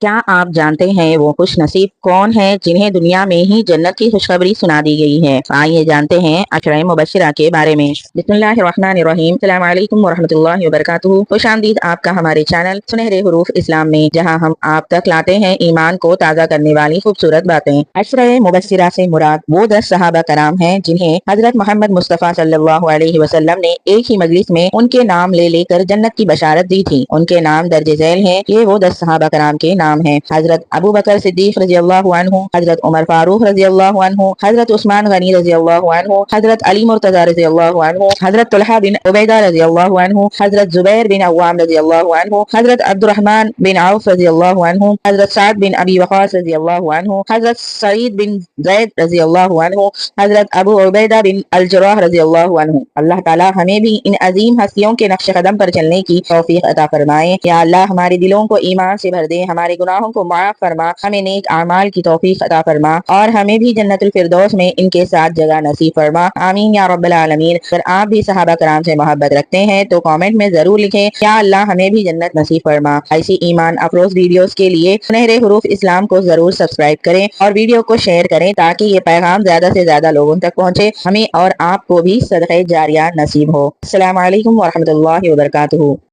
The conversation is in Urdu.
کیا آپ جانتے ہیں وہ خوش نصیب کون ہیں جنہیں دنیا میں ہی جنت کی خوشخبری سنا دی گئی ہے؟ آئیے جانتے ہیں عشرہ مبشرہ کے بارے میں۔ بسم اللہ الرحمن الرحیم۔ السلام علیکم ورحمۃ اللہ وبرکاتہ۔ خوش آمدید آپ کا ہمارے چینل سنہرے حروف اسلام میں، جہاں ہم آپ تک لاتے ہیں ایمان کو تازہ کرنے والی خوبصورت باتیں۔ عشرہ مبشرہ سے مراد وہ 10 صحابہ کرام ہیں جنہیں حضرت محمد مصطفیٰ صلی اللہ علیہ وسلم نے ایک ہی مجلس میں ان کے نام لے کر جنت کی بشارت دی تھی۔ ان کے نام درج ذیل ہیں۔ یہ وہ 10 صحابہ کرام کے نام ہیں: حضرت ابو بکر صدیق رضی اللہ عنہ، حضرت عمر فاروق رضی اللہ عنہ، حضرت عثمان غنی رضی اللہ عنہ، حضرت علی مرتضی رضی اللہ عنہ، حضرت طلحہ بن عبیدہ رضی اللہ عنہ، حضرت زبیر بن عوام رضی اللہ عنہ، حضرت عبد الرحمن بن عوف رضی اللہ عنہ، حضرت سعد بن ابی وقاص رضی اللہ عنہ، حضرت سعید بن زید رضی اللہ عنہ، حضرت ابو عبیدہ بن الجراح رضی اللہ عنہ۔ اللہ تعالی ہمیں بھی ان عظیم ہستیوں کے نقش قدم پر چلنے کی توفیق عطا فرمائے۔ یا اللہ ہمارے دلوں کو ایمان سے بھر دے، ہمارے گناہوں کو معاف فرما، ہمیں نیک اعمال کی توفیق عطا فرما، اور ہمیں بھی جنت الفردوس میں ان کے ساتھ جگہ نصیب فرما، آمین یا رب العالمین۔ اگر آپ بھی صحابہ کرام سے محبت رکھتے ہیں تو کامنٹ میں ضرور لکھیں یا اللہ ہمیں بھی جنت نصیب فرما۔ ایسی ایمان افروز ویڈیوز کے لیے سنہرے حروف اسلام کو ضرور سبسکرائب کریں اور ویڈیو کو شیئر کریں تاکہ یہ پیغام زیادہ سے زیادہ لوگوں تک پہنچے، ہمیں اور آپ کو بھی صدقہ جاریہ نصیب ہو۔ السلام علیکم ورحمۃ اللہ وبرکاتہ۔